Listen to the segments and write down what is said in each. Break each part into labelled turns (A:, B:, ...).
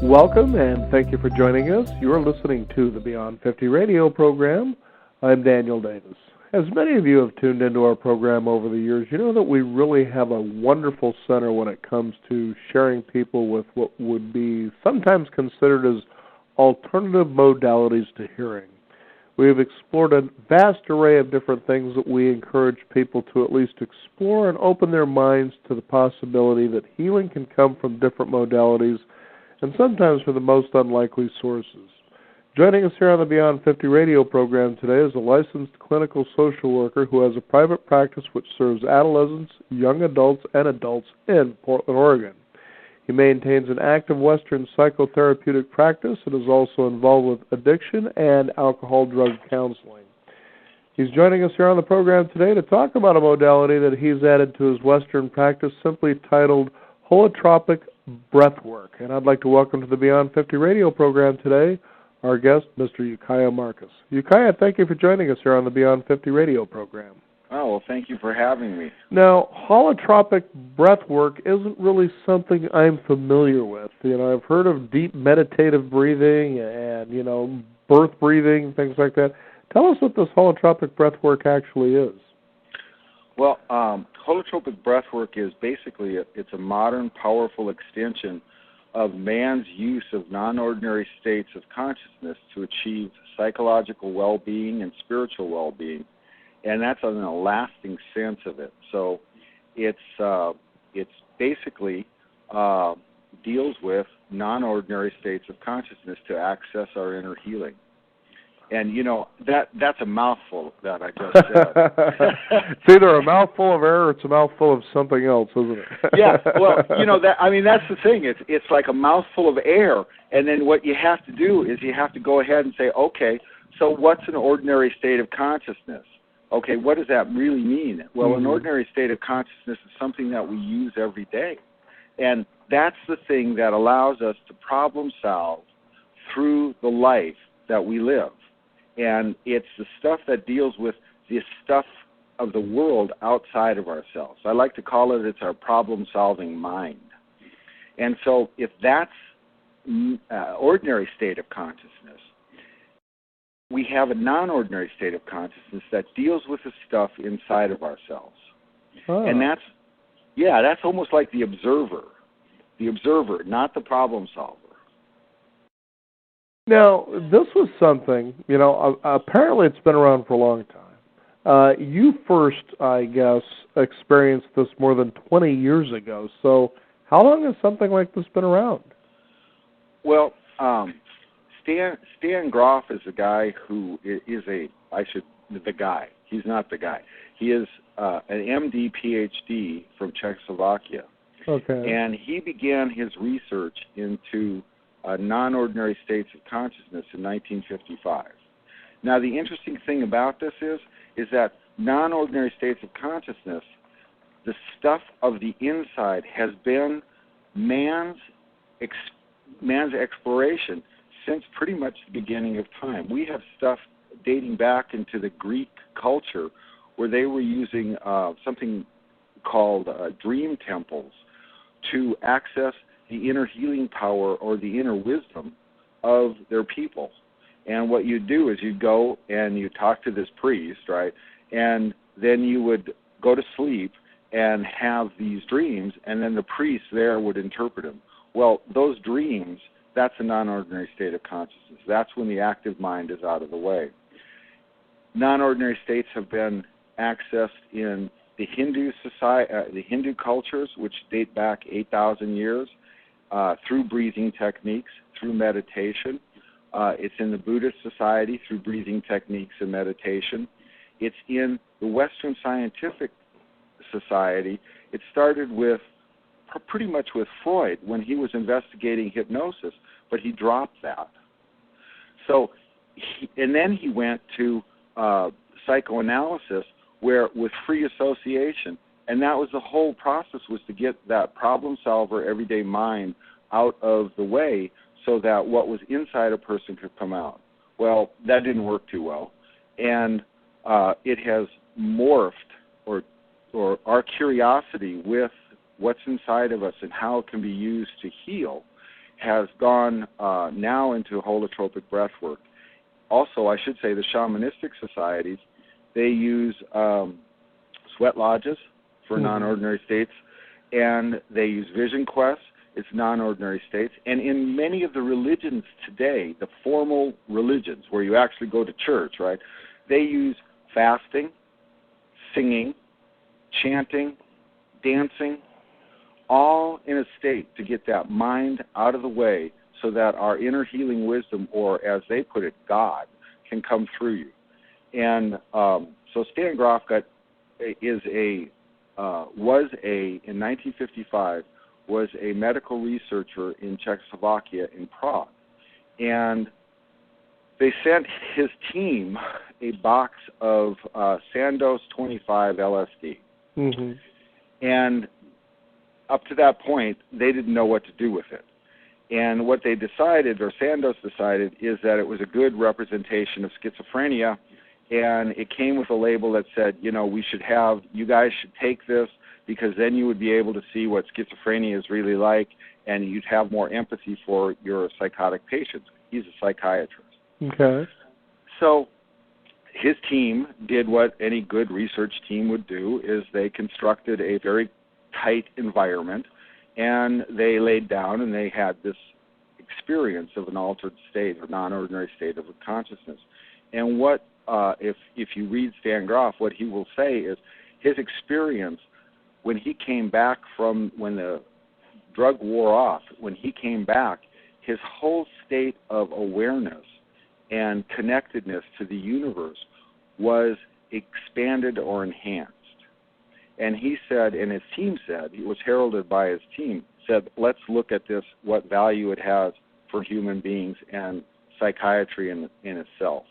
A: Welcome and thank you for joining us. You are listening to the Beyond 50 radio program. I'm Daniel Davis. As many of you have tuned into our program over the years, you know that we really have a wonderful center when it comes to sharing people with what would be sometimes considered as alternative modalities to hearing. We have explored a vast array of different things that we encourage people to at least explore and open their minds to the possibility that healing can come from different modalities and sometimes from the most unlikely sources. Joining us here on the Beyond 50 radio program today is a licensed clinical social worker who has a private practice which serves adolescents, young adults, and adults in Portland, Oregon. He maintains an active Western psychotherapeutic practice and is also involved with addiction and alcohol-drug counseling. He's joining us here on the program today to talk about a modality that he's added to his Western practice simply titled Holotropic Breathwork. And I'd like to welcome to the Beyond 50 radio program today our guest, Mr. Ukiah Marcus. Ukiah, thank you for joining us here on the Beyond 50 radio program.
B: Oh, well, thank you for having me.
A: Now, holotropic breathwork isn't really something I'm familiar with. You know, I've heard of deep meditative breathing and, birth breathing, things like that. Tell us what this holotropic breathwork actually is.
B: Well, holotropic breathwork is basically it's a modern, powerful extension of man's use of non-ordinary states of consciousness to achieve psychological well-being and spiritual well-being, and that's in a lasting sense of it. So it's basically deals with non-ordinary states of consciousness to access our inner healing. And, that's a mouthful that I just said.
A: It's either a mouthful of air or it's a mouthful of something else, isn't it?
B: Yeah, well, that's the thing. It's like a mouthful of air, and then what you have to do is you have to go ahead and say, okay, so what's an ordinary state of consciousness? Okay, what does that really mean? Well, an ordinary state of consciousness is something that we use every day, and that's the thing that allows us to problem solve through the life that we live. And it's the stuff that deals with the stuff of the world outside of ourselves. I like to call it's our problem-solving mind. And so if that's ordinary state of consciousness, we have a non-ordinary state of consciousness that deals with the stuff inside of ourselves. Oh. And that's almost like the observer, not the problem solver.
A: Now, this was something, apparently it's been around for a long time. You first, I guess, experienced this more than 20 years ago. So how long has something like this been around? Well,
B: Stan Grof is a guy who is the guy. He's not the guy. He is an MD, PhD from Czechoslovakia.
A: Okay.
B: And he began his research into non-ordinary states of consciousness in 1955. Now, the interesting thing about this is that non-ordinary states of consciousness, the stuff of the inside, has been man's exploration since pretty much the beginning of time. We have stuff dating back into the Greek culture where they were using something called dream temples to access the inner healing power or the inner wisdom of their people. And what you do is you go and you talk to this priest, right? And then you would go to sleep and have these dreams, and then the priest there would interpret them. Well, those dreams, that's a non-ordinary state of consciousness. That's when the active mind is out of the way. Non-ordinary states have been accessed in the Hindu society, the Hindu cultures, which date back 8,000 years. Through breathing techniques, through meditation. It's in the Buddhist society through breathing techniques and meditation. It's in the Western scientific society. It started with pretty much with Freud when he was investigating hypnosis, but he dropped that. So, and then he went to psychoanalysis, where with free association. And that was the whole process, was to get that problem solver, everyday mind out of the way so that what was inside a person could come out. Well, that didn't work too well. And it has morphed, or our curiosity with what's inside of us and how it can be used to heal has gone now into holotropic breathwork. Also, I should say the shamanistic societies, they use sweat lodges for non-ordinary states, and they use vision quests. It's non-ordinary states. And in many of the religions today, the formal religions where you actually go to church, right, they use fasting, singing, chanting, dancing, all in a state to get that mind out of the way so that our inner healing wisdom, or as they put it, God, can come through you. And so Stan Grof in 1955, was a medical researcher in Czechoslovakia in Prague. And they sent his team a box of Sandoz 25 LSD. Mm-hmm. And up to that point, they didn't know what to do with it. And what they decided, or Sandoz decided, is that it was a good representation of schizophrenia. And it came with a label that said, you guys should take this, because then you would be able to see what schizophrenia is really like, and you'd have more empathy for your psychotic patients. He's a psychiatrist.
A: Okay.
B: So his team did what any good research team would do, is they constructed a very tight environment, and they laid down and they had this experience of an altered state or non-ordinary state of consciousness. And what, if you read Stan Grof, what he will say is his experience when he came back from, when the drug wore off, when he came back, his whole state of awareness and connectedness to the universe was expanded or enhanced. And he said, and his team said, he was heralded by his team, said, let's look at this, what value it has for human beings and psychiatry in itself.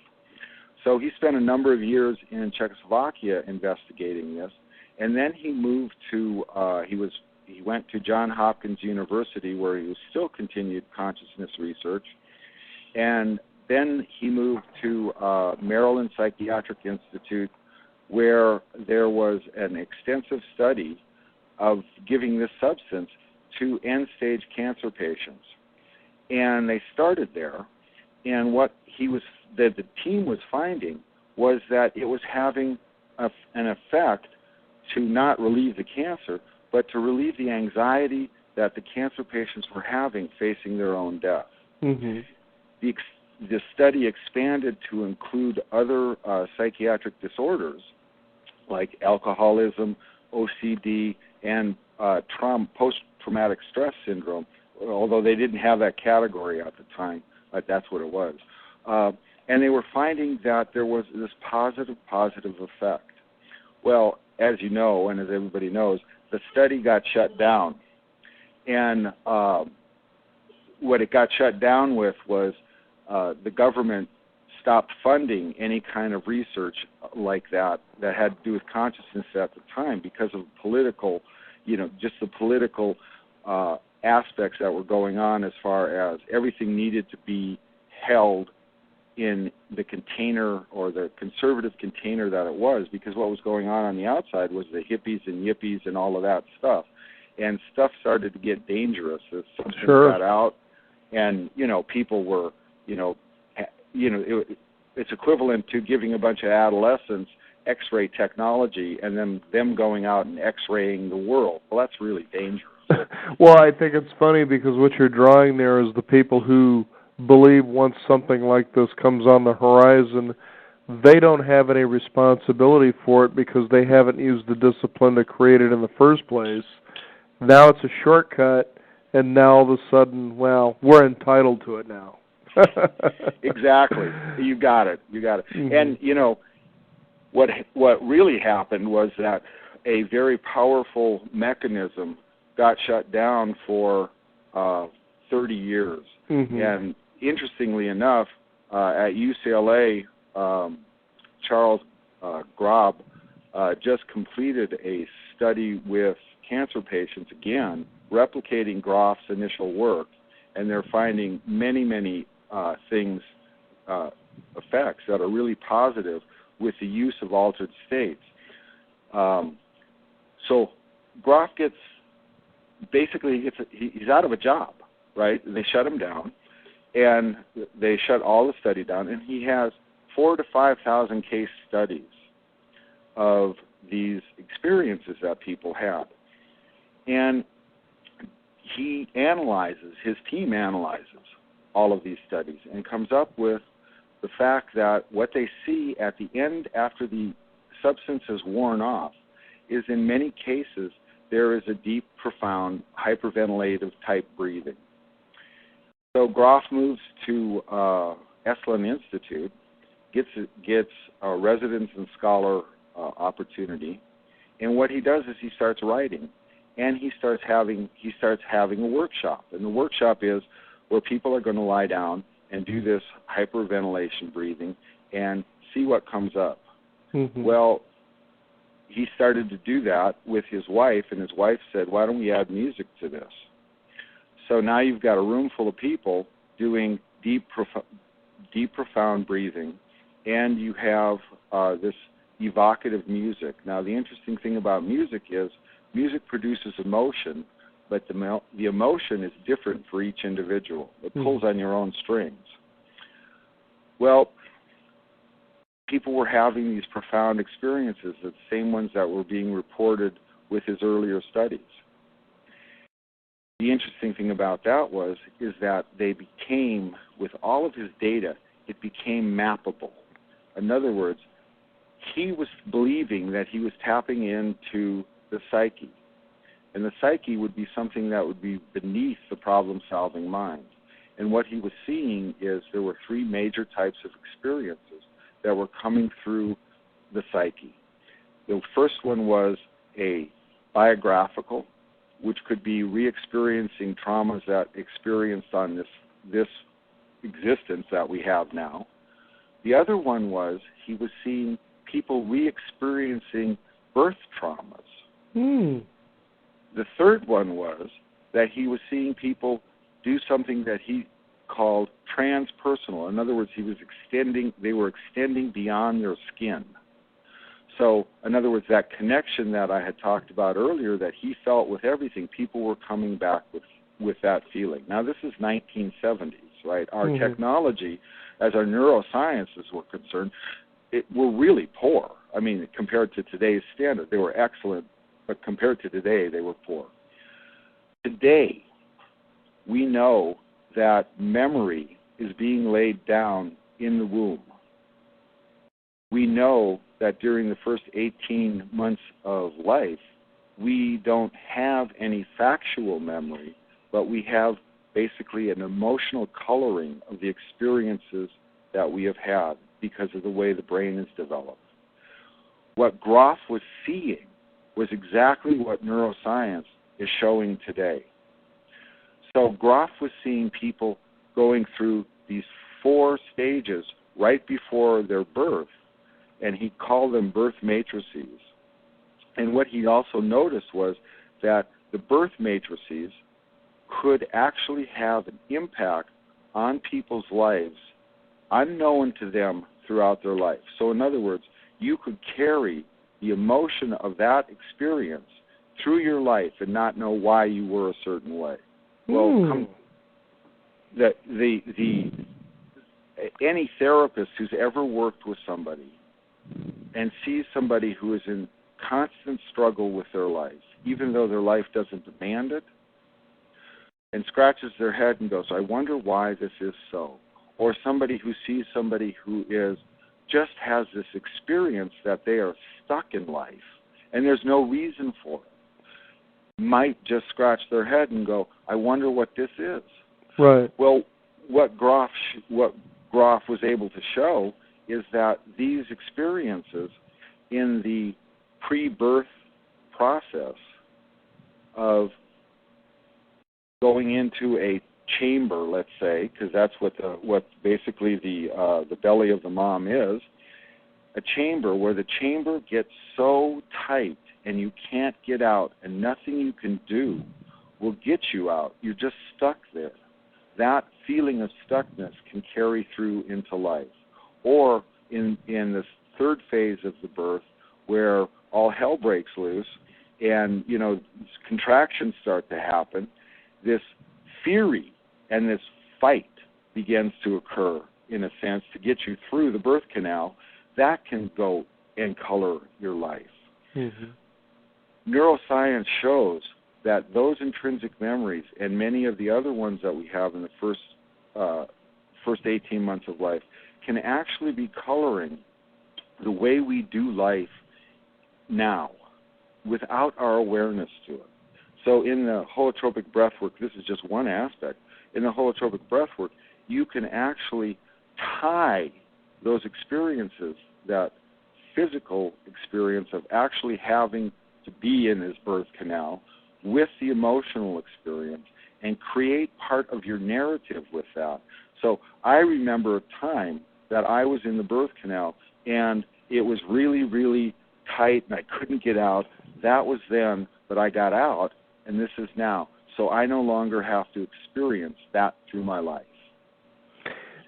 B: So he spent a number of years in Czechoslovakia investigating this, and then he moved to, he went to Johns Hopkins University, where he still continued consciousness research, and then he moved to Maryland Psychiatric Institute, where there was an extensive study of giving this substance to end-stage cancer patients. And they started there, and what the team was finding was that it was having an effect to not relieve the cancer, but to relieve the anxiety that the cancer patients were having facing their own death. Mm-hmm. The study expanded to include other psychiatric disorders like alcoholism, OCD, and post-traumatic stress syndrome, although they didn't have that category at the time, but that's what it was. And they were finding that there was this positive effect. Well, as you know, and as everybody knows, the study got shut down. And what it got shut down with was the government stopped funding any kind of research like that had to do with consciousness at the time, because of political, just the political aspects that were going on, as far as everything needed to be held in the container, or the conservative container that it was, because what was going on the outside was the hippies and yippies and all of that stuff. And stuff started to get dangerous as something got out, and, people were, it's equivalent to giving a bunch of adolescents X-ray technology and then them going out and X-raying the world. Well, that's really dangerous.
A: Well, I think it's funny, because what you're drawing there is the people who believe once something like this comes on the horizon, they don't have any responsibility for it because they haven't used the discipline to create it in the first place. Now it's a shortcut, and now all of a sudden, well, we're entitled to it now.
B: Exactly. You got it. Mm-hmm. And, what really happened was that a very powerful mechanism got shut down for 30 years. Mm-hmm. And interestingly enough, at UCLA, Charles Grof just completed a study with cancer patients, again, replicating Grof's initial work, and they're finding many things, effects that are really positive with the use of altered states. So Grof he's out of a job. right? They shut him down, and they shut all the study down, and he has 4,000 to 5,000 case studies of these experiences that people had. And he analyzes, his team analyzes all of these studies and comes up with the fact that what they see at the end after the substance is worn off is in many cases there is a deep, profound, hyperventilative type breathing. So Grof moves to Esalen Institute, gets a residence and scholar opportunity, and what he does is he starts writing, and he starts having a workshop, and the workshop is where people are going to lie down and do this hyperventilation breathing and see what comes up. Mm-hmm. Well, he started to do that with his wife, and his wife said, why don't we add music to this? So now you've got a room full of people doing deep, profound breathing, and you have this evocative music. Now, the interesting thing about music is music produces emotion, but the emotion is different for each individual. It pulls on your own strings. Well, people were having these profound experiences, the same ones that were being reported with his earlier studies. The interesting thing about that is that they became, with all of his data, it became mappable. In other words, he was believing that he was tapping into the psyche. And the psyche would be something that would be beneath the problem-solving mind. And what he was seeing is there were three major types of experiences that were coming through the psyche. The first one was a biographical, which could be re-experiencing traumas that experienced on this existence that we have now. The other one was he was seeing people re-experiencing birth traumas. The third one was that he was seeing people do something that he called transpersonal. In other words, they were extending beyond their skin. So, in other words, that connection that I had talked about earlier that he felt with everything, people were coming back with that feeling. Now, this is 1970s, right? Our technology, as our neurosciences were concerned, were really poor. I mean, compared to today's standard, they were excellent, but compared to today, they were poor. Today, we know that memory is being laid down in the womb. We know that during the first 18 months of life, we don't have any factual memory, but we have basically an emotional coloring of the experiences that we have had because of the way the brain is developed. What Grof was seeing was exactly what neuroscience is showing today. So Grof was seeing people going through these 4 stages right before their birth, and he called them birth matrices. And what he also noticed was that the birth matrices could actually have an impact on people's lives unknown to them throughout their life. So in other words, you could carry the emotion of that experience through your life and not know why you were a certain way. Well, any therapist who's ever worked with somebody and sees somebody who is in constant struggle with their life, even though their life doesn't demand it, and scratches their head and goes, I wonder why this is so. Or somebody who sees somebody who just has this experience that they are stuck in life and there's no reason for it, might just scratch their head and go, I wonder what this is.
A: Right.
B: Well, what Grof was able to show is that these experiences in the pre-birth process of going into a chamber, let's say, because that's what basically the belly of the mom is, a chamber where the chamber gets so tight and you can't get out and nothing you can do will get you out. You're just stuck there. That feeling of stuckness can carry through into life. Or in this third phase of the birth where all hell breaks loose and, contractions start to happen, this fury and this fight begins to occur, in a sense, to get you through the birth canal, that can go and color your life. Mm-hmm. Neuroscience shows that those intrinsic memories and many of the other ones that we have in the first 18 months of life can actually be coloring the way we do life now without our awareness to it. So in the holotropic breathwork, this is just one aspect. In the holotropic breathwork, you can actually tie those experiences, that physical experience of actually having to be in this birth canal, with the emotional experience, and create part of your narrative with that. So I remember a time that I was in the birth canal, and it was really, really tight, and I couldn't get out. That was then, but I got out, and this is now. So I no longer have to experience that through my life.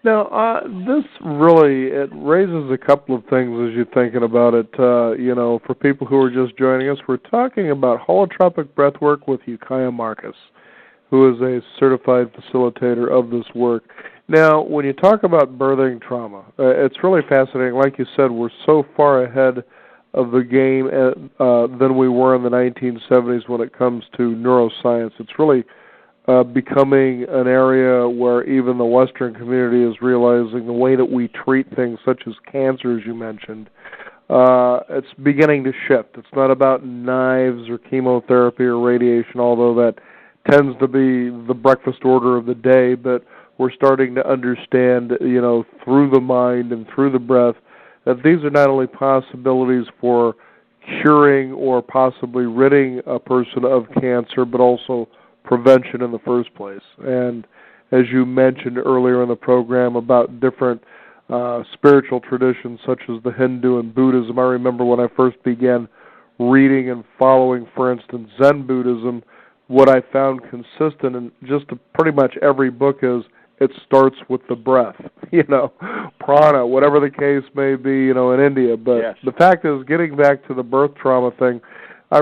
A: Now, this really, it raises a couple of things as you're thinking about it. For people who are just joining us, we're talking about holotropic breathwork with Ukiah Marcus, who is a certified facilitator of this work. Now, when you talk about birthing trauma, it's really fascinating. Like you said, we're so far ahead of the game than we were in the 1970s when it comes to neuroscience. It's really becoming an area where even the Western community is realizing the way that we treat things, such as cancer, as you mentioned, it's beginning to shift. It's not about knives or chemotherapy or radiation, although that tends to be the breakfast order of the day, but we're starting to understand, through the mind and through the breath, that these are not only possibilities for curing or possibly ridding a person of cancer, but also prevention in the first place. And as you mentioned earlier in the program about different spiritual traditions such as the Hindu and Buddhism, I remember when I first began reading and following, for instance, Zen Buddhism, what I found consistent in just pretty much every book is it starts with the breath, prana, whatever the case may be, in India. But yes, the fact is, getting back to the birth trauma thing, I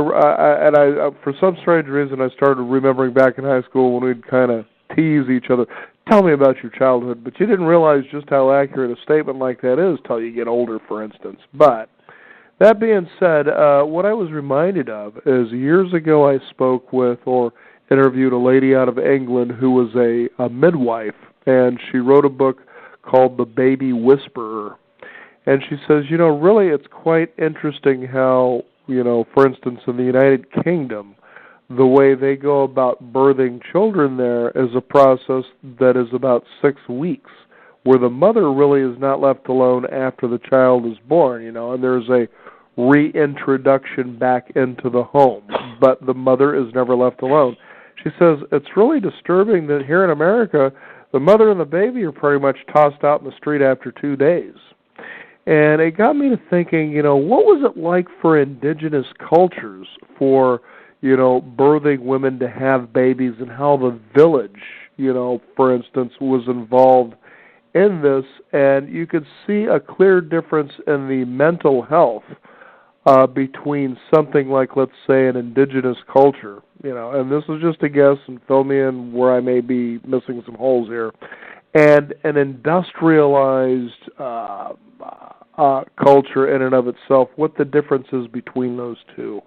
A: for some strange reason, I started remembering back in high school when we'd kind of tease each other, tell me about your childhood, but you didn't realize just how accurate a statement like that is till you get older, for instance. But that being said, what I was reminded of is years ago I spoke with or interviewed a lady out of England who was a midwife, and she wrote a book called The Baby Whisperer. And she says, really it's quite interesting how, for instance, in the United Kingdom, the way they go about birthing children there is a process that is about 6 weeks, where the mother really is not left alone after the child is born, and there's a reintroduction back into the home, but the mother is never left alone. She says, it's really disturbing that here in America, the mother and the baby are pretty much tossed out in the street after 2 days. And it got me to thinking, what was it like for indigenous cultures for, birthing women to have babies, and how the village, for instance, was involved in this. And you could see a clear difference in the mental health between something like, let's say, an indigenous culture, and this is just a guess, and fill me in where I may be missing some holes here, and an industrialized culture in and of itself, what the difference is between those two.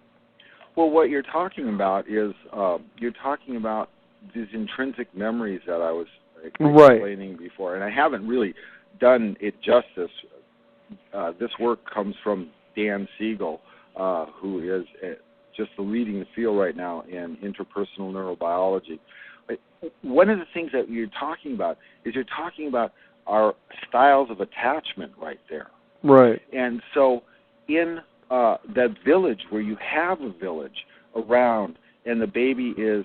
B: Well, what you're talking about is you're talking about these intrinsic memories that I was explaining before, and I haven't really done it justice. This work comes from Dan Siegel, who is just leading the field right now in interpersonal neurobiology. But one of the things that you're talking about is you're talking about our styles of attachment right there.
A: Right.
B: And so in that village where you have a village around and the baby is,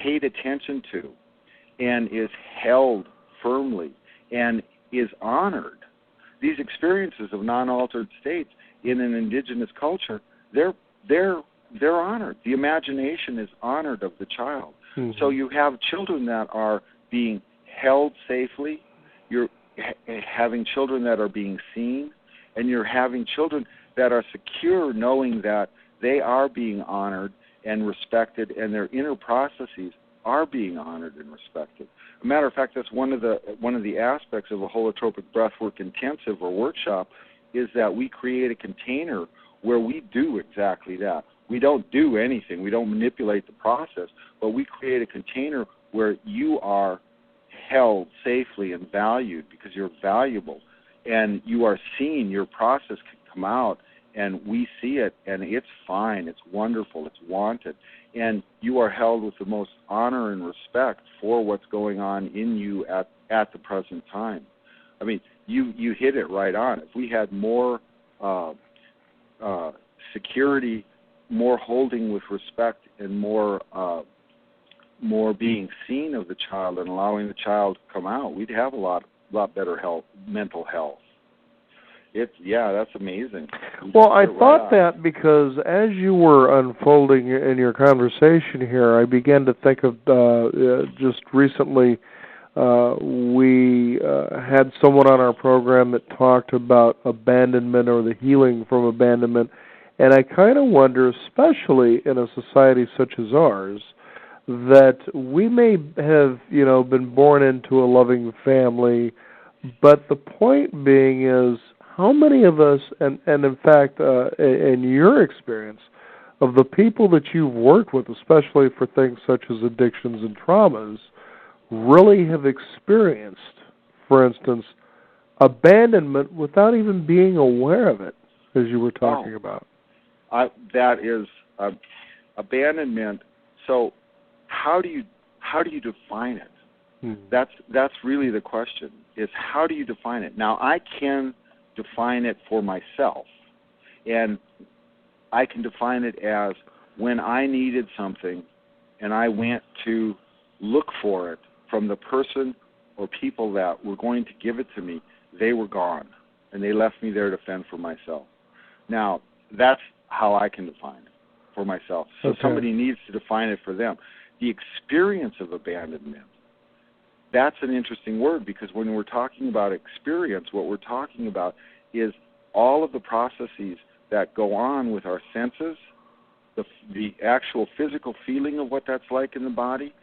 B: paid attention to and is held firmly and is honored, these experiences of non-altered states in an indigenous culture, they're honored. The imagination is honored of the child. Mm-hmm. So you have children that are being held safely. You're having children that are being seen, and you're having children that are secure, knowing that they are being honored and respected, and their inner processes are being honored and respected. As a matter of fact, that's one of the aspects of a holotropic breathwork intensive or workshop, is that we create a container where we do exactly that. We don't do anything. We don't manipulate the process, but we create a container where you are held safely and valued because you're valuable, and you are seen. Your process can come out, and we see it, and it's fine, it's wonderful, it's wanted, and you are held with the most honor and respect for what's going on in you at the present time. I mean, you hit it right on. If we had more security, more holding with respect, and more being seen of the child and allowing the child to come out, we'd have a lot better mental health. That's amazing.
A: Well, I thought that because as you were unfolding in your conversation here, I began to think of just recently we had someone on our program that talked about abandonment or the healing from abandonment, and I kind of wonder, especially in a society such as ours, that we may have, been born into a loving family, but the point being is, how many of us, and in fact, in your experience, of the people that you've worked with, especially for things such as addictions and traumas, really have experienced, for instance, abandonment without even being aware of it, as you were talking about?
B: That is abandonment. So how do you define it? That's really the question, is how do you define it? Now, I can define it for myself, and I can define it as when I needed something and I went to look for it from the person or people that were going to give it to me, they were gone, and they left me there to fend for myself. Now, that's how I can define it for myself. So
A: okay.
B: Somebody needs to define it for them. The experience of abandonment, that's an interesting word, because when we're talking about experience, what we're talking about is all of the processes that go on with our senses, the actual physical feeling of what that's like in the body,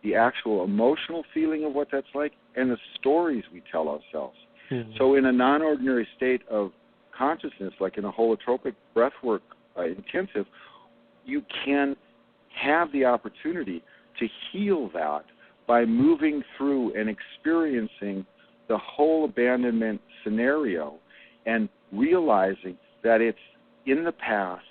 B: the actual emotional feeling of what that's like, and the stories we tell ourselves. Mm-hmm. So in a non-ordinary state of consciousness, like in a holotropic breathwork intensive, you can have the opportunity to heal that by moving through and experiencing the whole abandonment scenario and realizing that it's in the past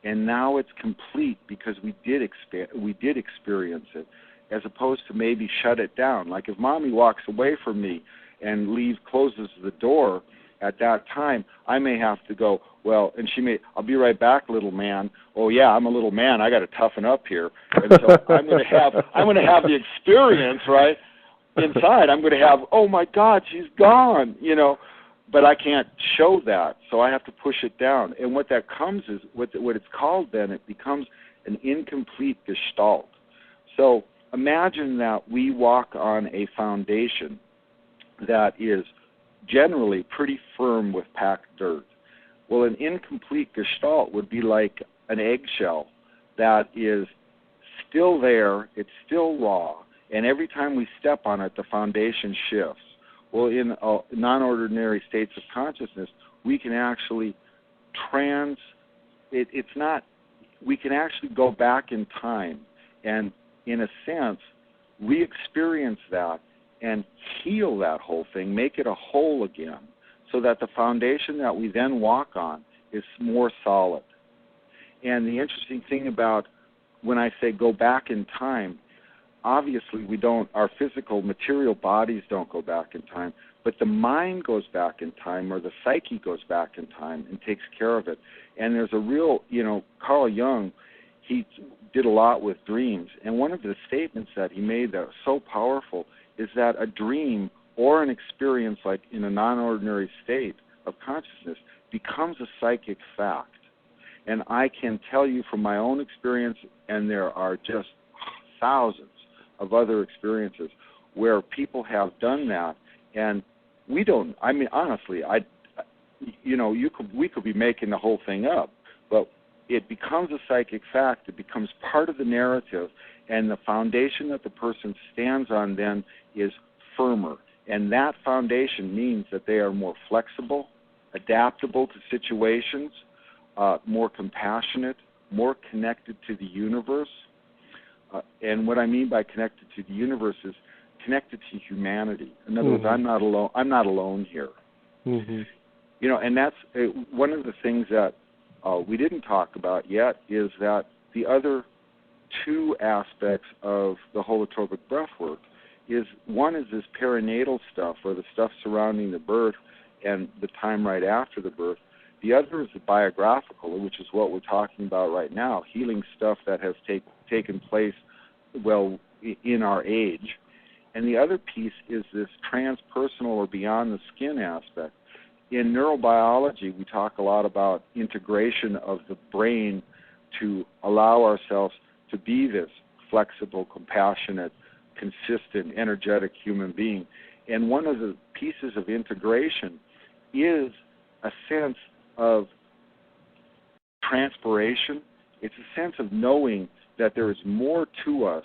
B: and now it's complete because we did experience it, as opposed to maybe shut it down. Like if Mommy walks away from me and closes the door at that time, I may have to go, well, and I'll be right back, little man. Oh yeah, I'm a little man. I got to toughen up here, and so I'm going to have the experience right inside. I'm going to have, oh my God, she's gone, but I can't show that, so I have to push it down. And what that comes is what it's called. Then it becomes an incomplete gestalt. So imagine that we walk on a foundation that is generally pretty firm with packed dirt. Well, an incomplete gestalt would be like an eggshell that is still there, it's still raw, and every time we step on it, the foundation shifts. Well, in non-ordinary states of consciousness, we can actually we can actually go back in time and, in a sense, re-experience that and heal that whole thing, make it a whole again, so that the foundation that we then walk on is more solid. And the interesting thing about when I say go back in time, obviously our physical material bodies don't go back in time, but the mind goes back in time, or the psyche goes back in time and takes care of it. And there's a real, Carl Jung, he did a lot with dreams, and one of the statements that he made that was so powerful is that a dream or an experience like in a non-ordinary state of consciousness becomes a psychic fact. And I can tell you from my own experience, and there are just thousands of other experiences where people have done that, and we don't, honestly, we could be making the whole thing up, but it becomes a psychic fact, it becomes part of the narrative, And the foundation that the person stands on then is firmer. And that foundation means that they are more flexible, adaptable to situations, more compassionate, more connected to the universe. And what I mean by connected to the universe is connected to humanity. In other words, I'm not alone. I'm not alone here.
A: Mm-hmm.
B: You know, and that's one of the things that we didn't talk about yet is that the other two aspects of the holotropic breathwork is one is this perinatal stuff, or the stuff surrounding the birth and the time right after the birth. The other is the biographical, which is what we're talking about right now, healing stuff that has taken place, well, in our age. And the other piece is this transpersonal or beyond the skin aspect. In neurobiology, we talk a lot about integration of the brain to allow ourselves to be this flexible, compassionate, consistent, energetic human being. And one of the pieces of integration is a sense of transpiration. It's a sense of knowing that there is more to us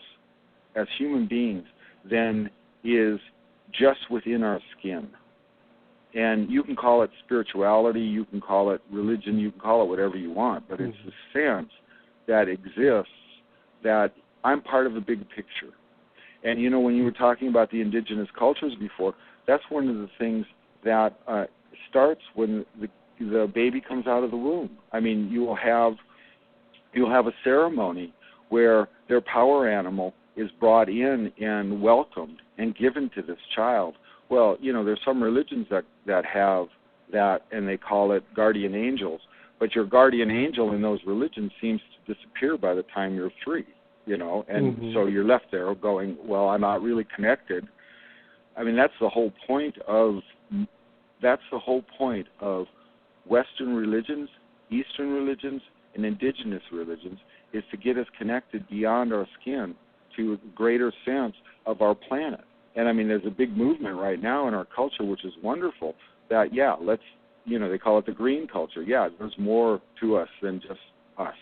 B: as human beings than is just within our skin. And you can call it spirituality, you can call it religion, you can call it whatever you want, but it's the sense that exists that I'm part of the big picture. And, you know, when you were talking about the indigenous cultures before, that's one of the things that starts when the baby comes out of the womb. I mean, you'll have a ceremony where their power animal is brought in and welcomed and given to this child. Well, you know, there's some religions that have that, and they call it guardian angels. But your guardian angel in those religions seems to disappear by the time you're 3, you know, and so you're left there going, well, I'm not really connected. I mean, that's the whole point of Western religions, Eastern religions, and indigenous religions, is to get us connected beyond our skin to a greater sense of our planet. And I mean, there's a big movement right now in our culture, which is wonderful, that, yeah, let's, you know, they call it the green culture. Yeah, there's more to us than just us.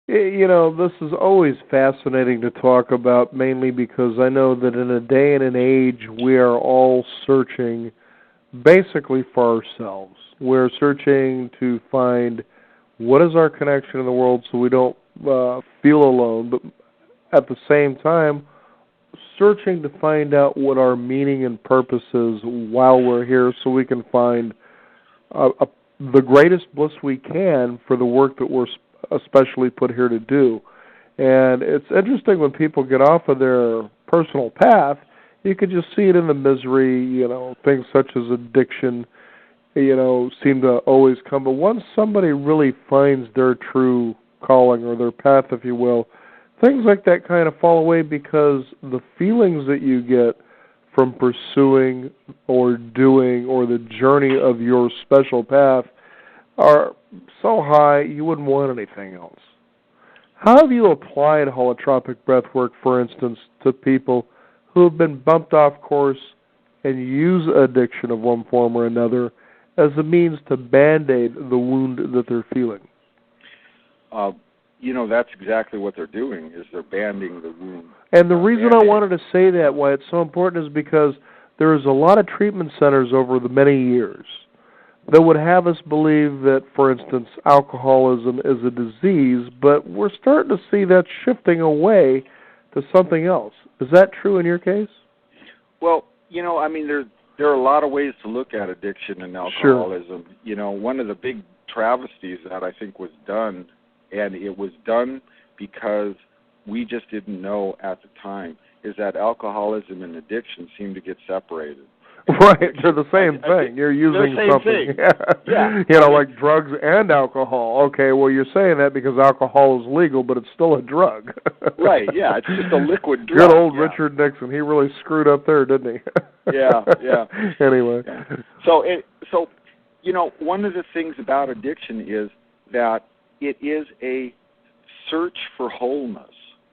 A: You know, this is always fascinating to talk about, mainly because I know that in a day and an age, we are all searching basically for ourselves. We're searching to find what is our connection in the world so we don't feel alone, but at the same time, searching to find out what our meaning and purpose is while we're here so we can find the greatest bliss we can for the work that we're especially put here to do. And it's interesting when people get off of their personal path, you can just see it in the misery, you know, things such as addiction, you know, seem to always come. But once somebody really finds their true calling or their path, if you will, things like that kind of fall away because the feelings that you get from pursuing or doing or the journey of your special path are so high you wouldn't want anything else. How have you applied holotropic breathwork, for instance, to people who have been bumped off course and use addiction of one form or another as a means to band-aid the wound that they're feeling?
B: You know, that's exactly what they're doing, is they're banding the wound.
A: And the reason I wanted to say that, why it's so important, is because there's a lot of treatment centers over the many years that would have us believe that, for instance, alcoholism is a disease, but we're starting to see that shifting away to something else. Is that true in your case?
B: Well, you know, I mean, there are a lot of ways to look at addiction and alcoholism. Sure. You know, one of the big travesties that I think was done, and it was done because we just didn't know at the time, is that alcoholism and addiction seem to get separated.
A: Right, they're the same thing. You're using something.
B: Yeah.
A: You know, like drugs and alcohol. Okay, well, you're saying that because alcohol is legal, but it's still a drug.
B: Right, yeah, it's just a liquid drug.
A: Good old Richard Nixon. He really screwed up there, didn't he?
B: Yeah.
A: Anyway.
B: Yeah. So, you know, one of the things about addiction is that it is a search for wholeness.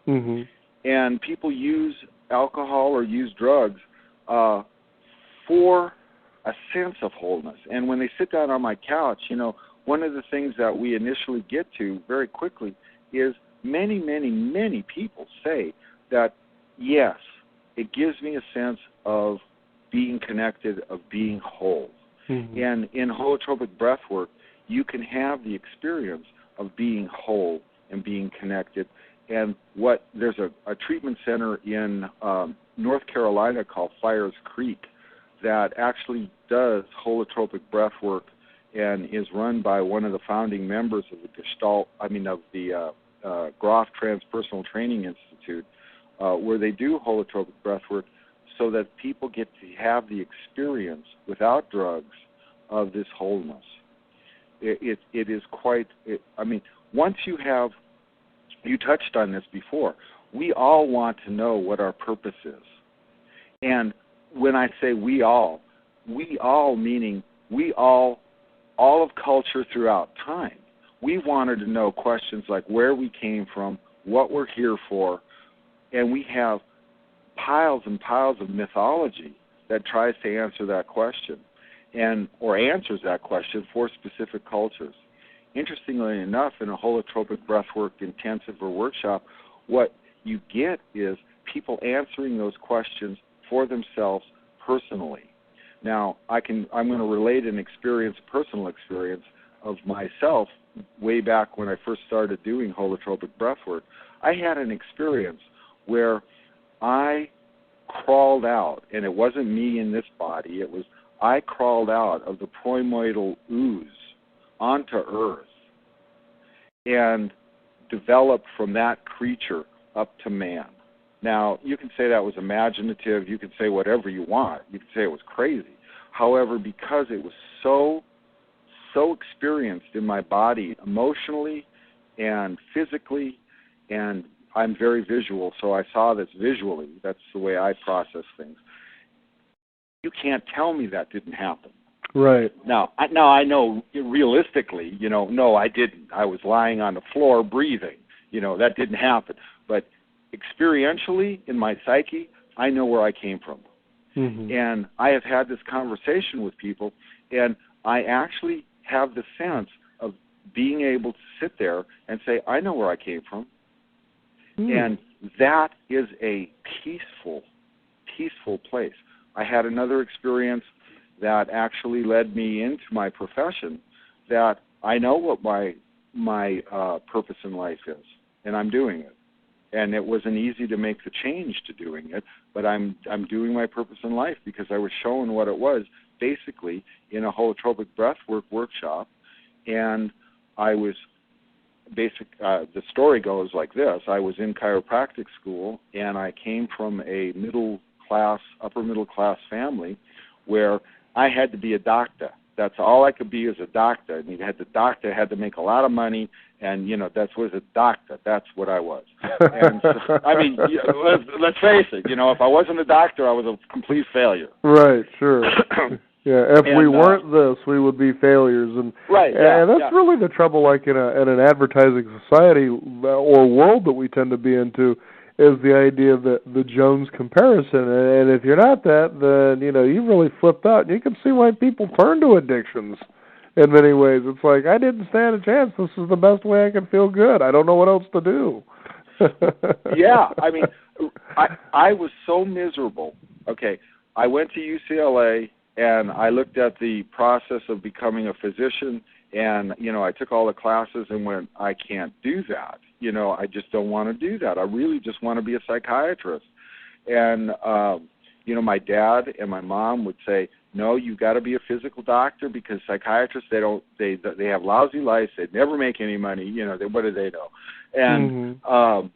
B: Mm-hmm. And people use alcohol or use drugs for a sense of wholeness. And when they sit down on my couch, you know, one of the things that we initially get to very quickly is many, many, many people say that, yes, it gives me a sense of being connected, of being whole. Mm-hmm. And in holotropic breathwork, you can have the experience of being whole and being connected. And there's a treatment center in North Carolina called Fires Creek that actually does holotropic breathwork and is run by one of the founding members of the Grof Transpersonal Training Institute, where they do holotropic breathwork so that people get to have the experience without drugs of this wholeness. It is quite, once you touched on this before, we all want to know what our purpose is. And when I say we all meaning we all of culture throughout time. We wanted to know questions like where we came from, what we're here for, and we have piles and piles of mythology that tries to answer that question or answers that question for specific cultures. Interestingly enough, in a holotropic breathwork intensive or workshop, what you get is people answering those questions for themselves personally. Now, I'm going to relate a personal experience of myself way back when I first started doing holotropic breathwork. I had an experience where I crawled out, and it wasn't me in this body, I crawled out of the primordial ooze onto Earth and developed from that creature up to man. Now, you can say that was imaginative, you can say whatever you want, you can say it was crazy. However, because it was so experienced in my body emotionally and physically, and I'm very visual, so I saw this visually. That's the way I process things. You can't tell me that didn't happen.
A: Right.
B: Now I know realistically, no, I didn't. I was lying on the floor breathing. That didn't happen. But experientially, in my psyche, I know where I came from. Mm-hmm. And I have had this conversation with people, and I actually have the sense of being able to sit there and say, I know where I came from. And that is a peaceful place. I had another experience that actually led me into my profession, that I know what my purpose in life is, and I'm doing it. And it wasn't easy to make the change to doing it, but I'm doing my purpose in life because I was shown what it was, basically, in a holotropic breathwork workshop, and I was the story goes like this. I was in chiropractic school, and I came from a upper middle class family where I had to be a doctor. That's all I could be as a doctor. And the doctor had to make a lot of money, and, that was a doctor. That's what I was. And so, let's face it, if I wasn't a doctor, I was a complete failure.
A: Right, sure. Yeah, if we weren't this, we would be failures, and
B: right, yeah,
A: and that's really the trouble. Like in an advertising society or world that we tend to be into, is the idea of the Jones comparison. And if you're not that, then you've really flipped out. And you can see why people turn to addictions in many ways. It's like, I didn't stand a chance. This is the best way I can feel good. I don't know what else to do.
B: Yeah, I was so miserable. Okay, I went to UCLA. And I looked at the process of becoming a physician, and, I took all the classes and went, I can't do that. I just don't want to do that. I really just want to be a psychiatrist. And, my dad and my mom would say, no, you've got to be a physical doctor because psychiatrists, they have lousy lives. They never make any money. What do they know? And, all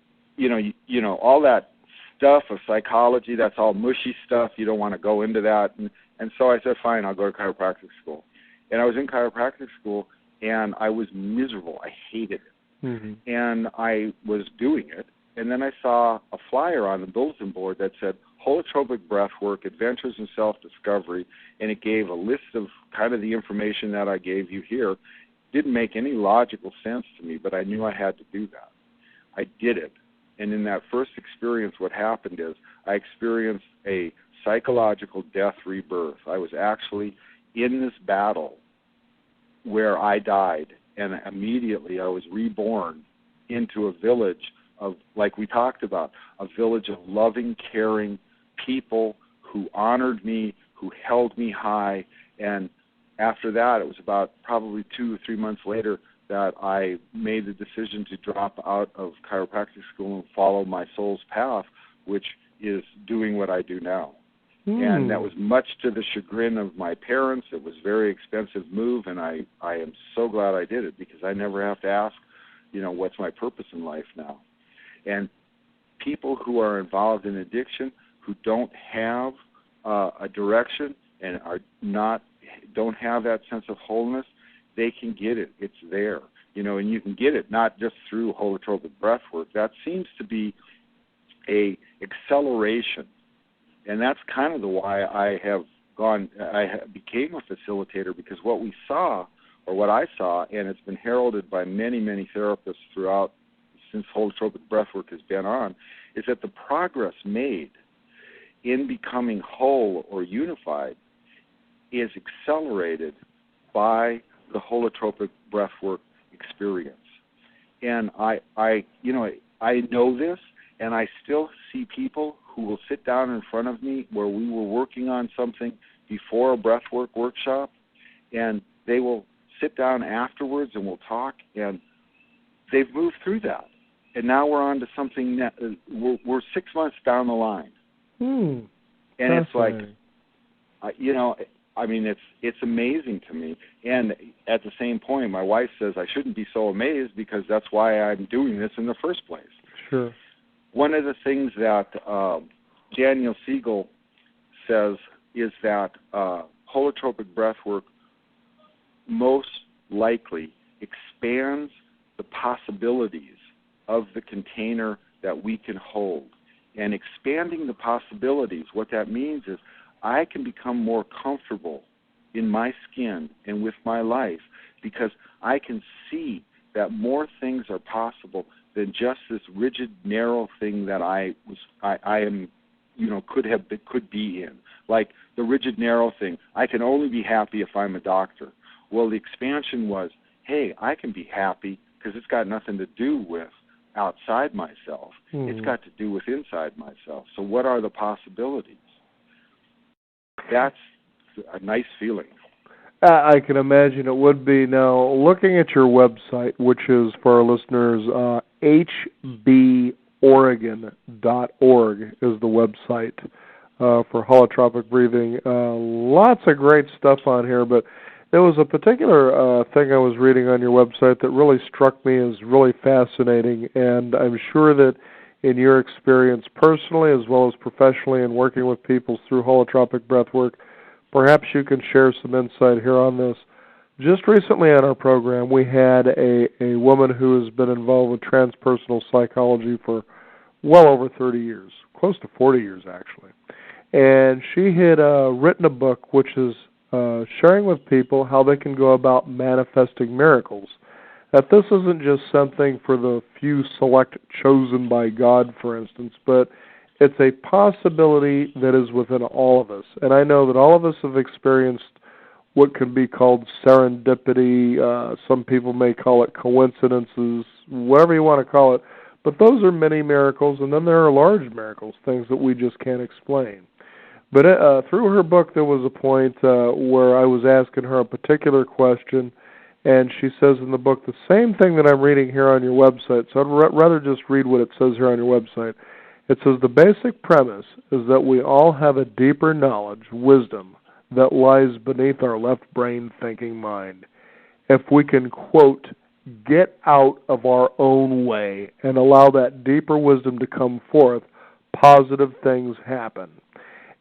B: that stuff of psychology, that's all mushy stuff. You don't want to go into that. And so I said, fine, I'll go to chiropractic school. And I was in chiropractic school, and I was miserable. I hated it. Mm-hmm. And I was doing it. And then I saw a flyer on the bulletin board that said, Holotropic Breathwork, Adventures in Self-Discovery, and it gave a list of kind of the information that I gave you here. Didn't make any logical sense to me, but I knew I had to do that. I did it. And in that first experience, what happened is I experienced a psychological death rebirth. I was actually in this battle where I died, and immediately I was reborn into a village of, like we talked about, a village of loving, caring people who honored me, who held me high. And after that, it was about probably 2 or 3 months later that I made the decision to drop out of chiropractic school and follow my soul's path, which is doing what I do now. And that was much to the chagrin of my parents. It was a very expensive move, and I am so glad I did it, because I never have to ask, what's my purpose in life now? And people who are involved in addiction, who don't have a direction and don't have that sense of wholeness, they can get it. It's there. And you can get it not just through holotropic breathwork. That seems to be a acceleration. And that's kind of the why I became a facilitator, because what I saw, and it's been heralded by many, many therapists throughout since holotropic breathwork has been on, is that the progress made in becoming whole or unified is accelerated by the holotropic breathwork experience. And I know this, and I still see people who will sit down in front of me where we were working on something before a breathwork workshop, and they will sit down afterwards and we'll talk, and they've moved through that. And now we're on to something that we're 6 months down the line. And it's like, it's amazing to me. And at the same point, my wife says I shouldn't be so amazed, because that's why I'm doing this in the first place.
A: Sure.
B: One of the things that Daniel Siegel says is that holotropic breathwork most likely expands the possibilities of the container that we can hold. And expanding the possibilities, what that means is I can become more comfortable in my skin and with my life, because I can see that more things are possible than just this rigid, narrow thing that I am, could be in. Like the rigid, narrow thing, I can only be happy if I'm a doctor. Well, the expansion was, hey, I can be happy because it's got nothing to do with outside myself. It's got to do with inside myself. So what are the possibilities? That's a nice feeling.
A: I can imagine it would be. Now, looking at your website, which is, for our listeners, hboregon.org is the website for holotropic breathing. Lots of great stuff on here, but there was a particular thing I was reading on your website that really struck me as really fascinating, and I'm sure that in your experience personally as well as professionally in working with people through holotropic breathwork, perhaps you can share some insight here on this. Just recently on our program, we had a woman who has been involved with transpersonal psychology for well over 30 years, close to 40 years actually. And she had written a book which is sharing with people how they can go about manifesting miracles. That this isn't just something for the few select chosen by God, for instance, but it's a possibility that is within all of us. And I know that all of us have experienced what can be called serendipity. Some people may call it coincidences, whatever you want to call it. But those are many miracles, and then there are large miracles, things that we just can't explain. But through her book, there was a point where I was asking her a particular question, and she says in the book the same thing that I'm reading here on your website. So I'd rather just read what it says here on your website. It says, the basic premise is that we all have a deeper knowledge, wisdom, that lies beneath our left brain thinking mind. If we can, quote, get out of our own way and allow that deeper wisdom to come forth, positive things happen.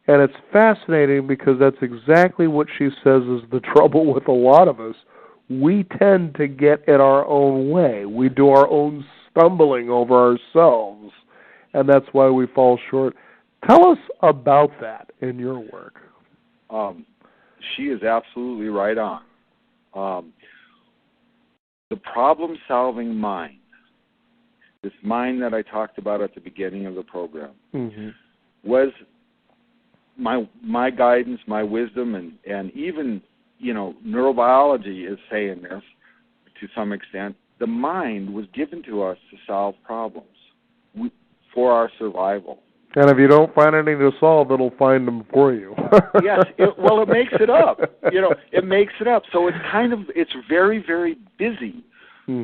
A: And it's fascinating because that's exactly what she says is the trouble with a lot of us. We tend to get in our own way. We do our own stumbling over ourselves, and that's why we fall short. Tell us about that in your work.
B: She is absolutely right on. The problem-solving mind, this mind that I talked about at the beginning of the program, was my guidance, my wisdom, and even, neurobiology is saying this to some extent. the mind was given to us to solve problems for our survival.
A: And if you don't find anything to solve, it'll find them for you.
B: Yes, it makes it up. It makes it up. So it's very, very busy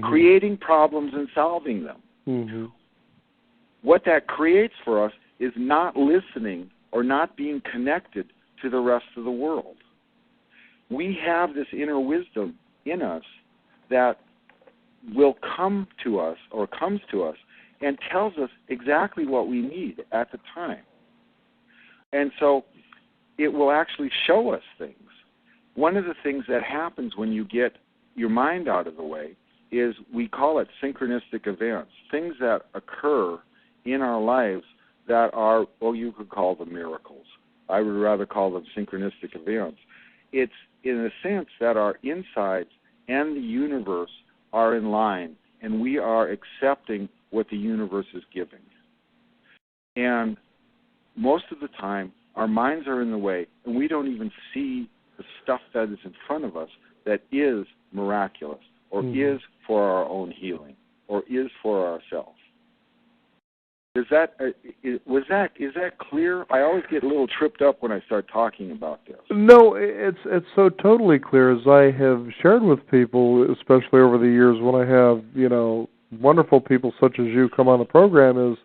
B: creating problems and solving them.
A: Mm-hmm.
B: What that creates for us is not listening or not being connected to the rest of the world. We have this inner wisdom in us that will come to us or comes to us and tells us exactly what we need at the time. And so it will actually show us things. One of the things that happens when you get your mind out of the way is we call it synchronistic events, things that occur in our lives that are, you could call them miracles. I would rather call them synchronistic events. It's in a sense that our insides and the universe are in line, and we are accepting what the universe is giving. And most of the time, our minds are in the way, and we don't even see the stuff that is in front of us that is miraculous, or is for our own healing, or is for ourselves. Is that clear? I always get a little tripped up when I start talking about this.
A: No, it's so totally clear, as I have shared with people, especially over the years when I have, wonderful people such as you come on the program, is,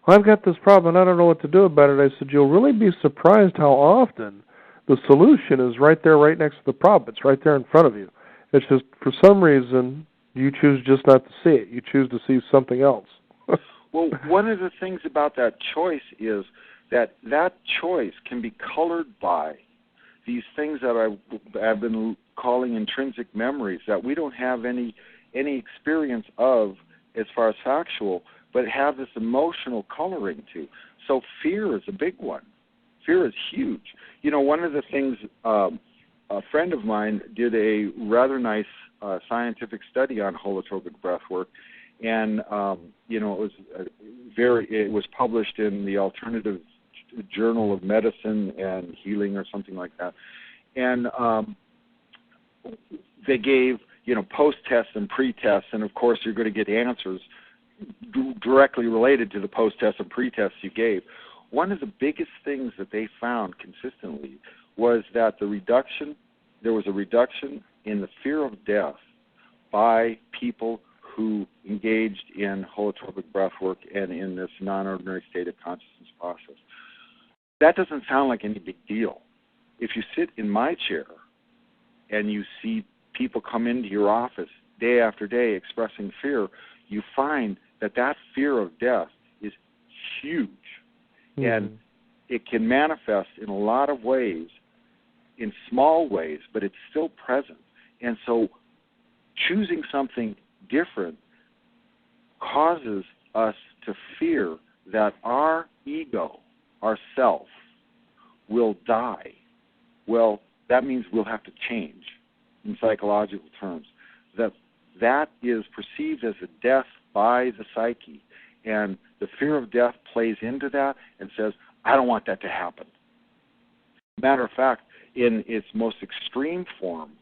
A: I've got this problem and I don't know what to do about it. I said, you'll really be surprised how often the solution is right there, right next to the problem. It's right there in front of you. It's just, for some reason, you choose just not to see it. You choose to see something else.
B: Well, one of the things about that choice is that choice can be colored by these things that I've been calling intrinsic memories that we don't have any experience of as far as factual, but have this emotional coloring to. So fear is a big one. Fear is huge. One of the things, a friend of mine did a rather nice scientific study on holotropic breathwork, and it was published in the Alternative Journal of Medicine and Healing or something like that. And they gave post-tests and pre-tests, and of course you're going to get answers directly related to the post-tests and pre-tests you gave. One of the biggest things that they found consistently was that there was a reduction in the fear of death by people who engaged in holotropic breathwork and in this non-ordinary state of consciousness process. That doesn't sound like any big deal. If you sit in my chair and you see people come into your office day after day expressing fear, you find that fear of death is huge. And it can manifest in a lot of ways, in small ways, but it's still present. And so choosing something different causes us to fear that our ego, our self, will die. Well, that means we'll have to change in psychological terms. That is perceived as a death by the psyche. And the fear of death plays into that and says, I don't want that to happen. Matter of fact, in its most extreme form,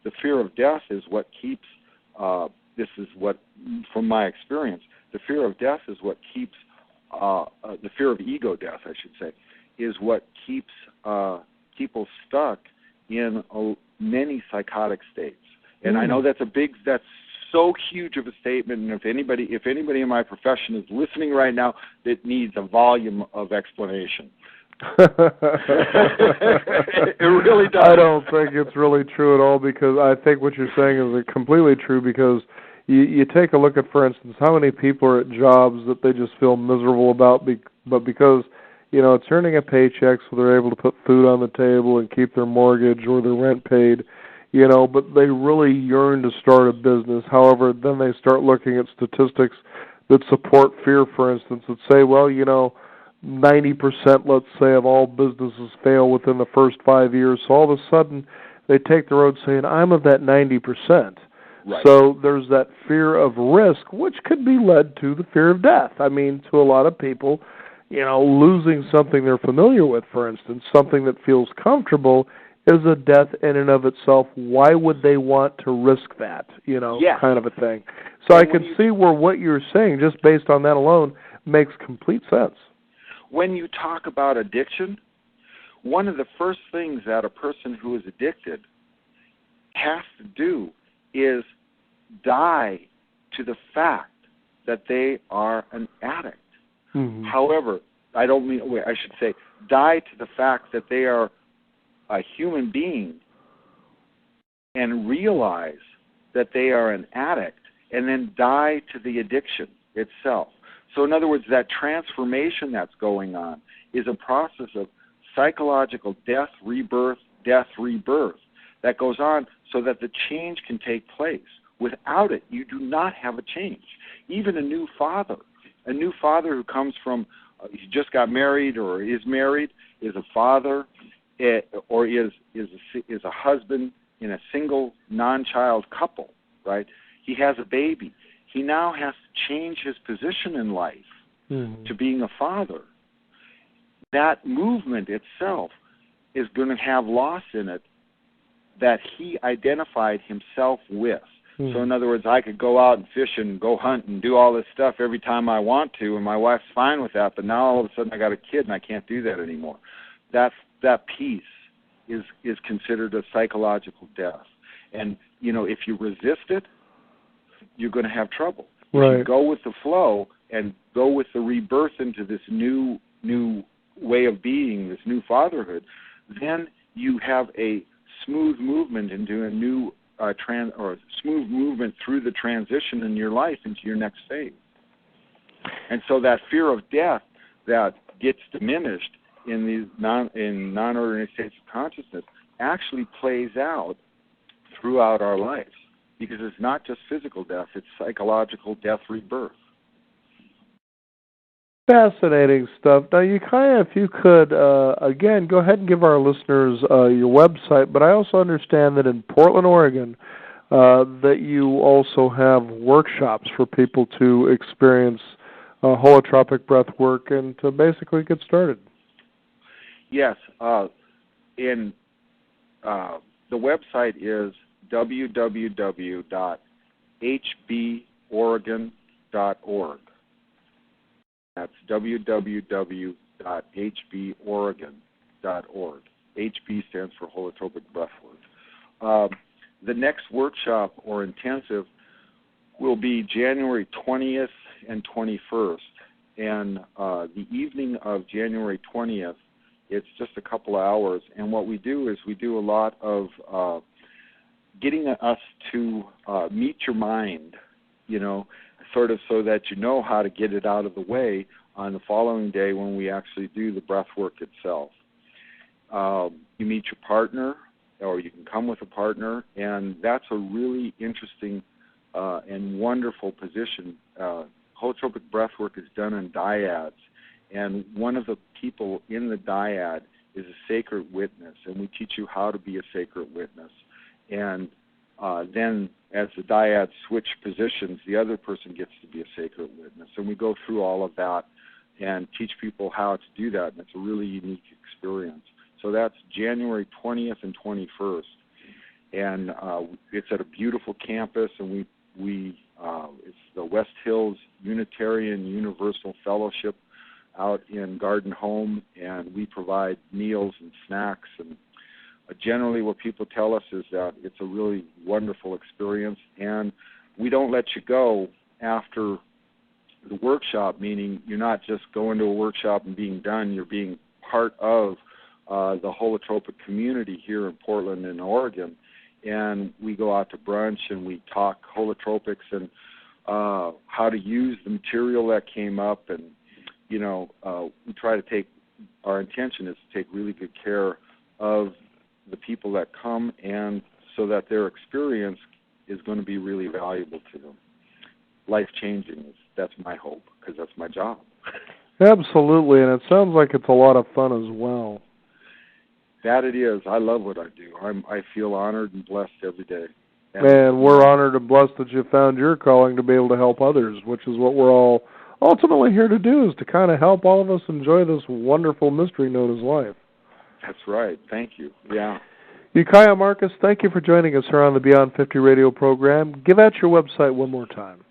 B: the fear of death is what keeps, from my experience, the fear of death is what keeps, the fear of ego death, I should say, is what keeps people stuck in many psychotic states. And I know that's so huge of a statement, and if anybody in my profession is listening right now, that needs a volume of explanation. It really does.
A: I don't think it's really true at all, because I think what you're saying is completely true, because you take a look at, for instance, how many people are at jobs that they just feel miserable about, but because, it's earning a paycheck, so they're able to put food on the table and keep their mortgage or their rent paid, but they really yearn to start a business. However, then they start looking at statistics that support fear, for instance, that say, 90%, let's say, of all businesses fail within the first 5 years. So all of a sudden, they take the road saying, I'm of that 90%. Right. So there's that fear of risk, which could be led to the fear of death. I mean, to a lot of people, losing something they're familiar with, for instance, something that feels comfortable, is a death in and of itself. Why would they want to risk that, kind of a thing? So I can see where what you're saying, just based on that alone, makes complete sense.
B: When you talk about addiction, one of the first things that a person who is addicted has to do is die to the fact that they are an addict. Mm-hmm. However, I should say die to the fact that they are a human being and realize that they are an addict, and then die to the addiction itself. So in other words, that transformation that's going on is a process of psychological death, rebirth, that goes on so that the change can take place. Without it, you do not have a change. Even a new father who comes from, he just got married or is married, is a father, or is a husband in a single non-child couple, right? He has a baby. He now has to change his position in life to being a father. That movement itself is going to have loss in it that he identified himself with. So in other words, I could go out and fish and go hunt and do all this stuff every time I want to, and my wife's fine with that, but now all of a sudden I got a kid and I can't do that anymore. That piece is considered a psychological death. And, if you resist it, you're going to have trouble. Right. If you go with the flow and go with the rebirth into this new way of being, this new fatherhood, then you have a smooth movement into a new smooth movement through the transition in your life into your next phase. And so that fear of death that gets diminished in these non-ordinary states of consciousness actually plays out throughout our lives, because it's not just physical death, it's psychological death, rebirth.
A: Fascinating stuff. Now, if you could, again, go ahead and give our listeners your website, but I also understand that in Portland, Oregon, that you also have workshops for people to experience holotropic breathwork and to basically get started.
B: Yes. The website is www.hboregon.org. That's www.hboregon.org. HB stands for Holotropic Breathwork. The next workshop or intensive will be January 20th and 21st. And the evening of January 20th, it's just a couple of hours. And what we do is we do a lot of getting us to meet your mind, sort of so that you know how to get it out of the way on the following day when we actually do the breath work itself. You meet your partner, or you can come with a partner, and that's a really interesting and wonderful position. Holotropic breathwork is done in dyads, and one of the people in the dyad is a sacred witness, and we teach you how to be a sacred witness. And then as the dyads switch positions, the other person gets to be a sacred witness. And we go through all of that and teach people how to do that, and it's a really unique experience. So that's January 20th and 21st. And it's at a beautiful campus, and it's the West Hills Unitarian Universal Fellowship out in Garden Home, and we provide meals and snacks. And generally what people tell us is that it's a really wonderful experience, and we don't let you go after the workshop, meaning you're not just going to a workshop and being done, you're being part of the holotropic community here in Portland and Oregon. And we go out to brunch and we talk holotropics and how to use the material that came up. And, we try to our intention is to take really good care of the people that come, and so that their experience is going to be really valuable to them. Life-changing, that's my hope, because that's my job.
A: Absolutely, and it sounds like it's a lot of fun as well.
B: That it is. I love what I do. I feel honored and blessed every day.
A: And we're honored and blessed that you found your calling to be able to help others, which is what we're all ultimately here to do, is to kind of help all of us enjoy this wonderful mystery known as life.
B: That's right. Thank you. Yeah.
A: Ukiah Marcus, thank you for joining us here on the Beyond 50 radio program. Give out your website one more time.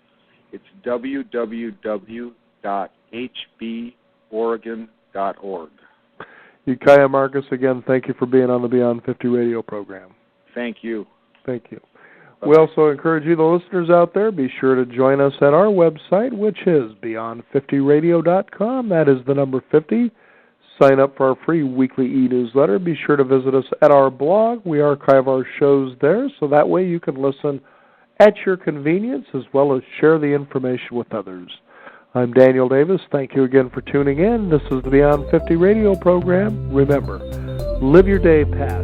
B: It's www.hboregon.org.
A: Ukiah Marcus, again, thank you for being on the Beyond 50 radio program.
B: Thank you.
A: Thank you. We also encourage you, the listeners out there, be sure to join us at our website, which is beyond50radio.com. That is the number 50. Sign up for our free weekly e-newsletter. Be sure to visit us at our blog. We archive our shows there, so that way you can listen at your convenience as well as share the information with others. I'm Daniel Davis. Thank you again for tuning in. This is the Beyond 50 radio program. Remember, live your day past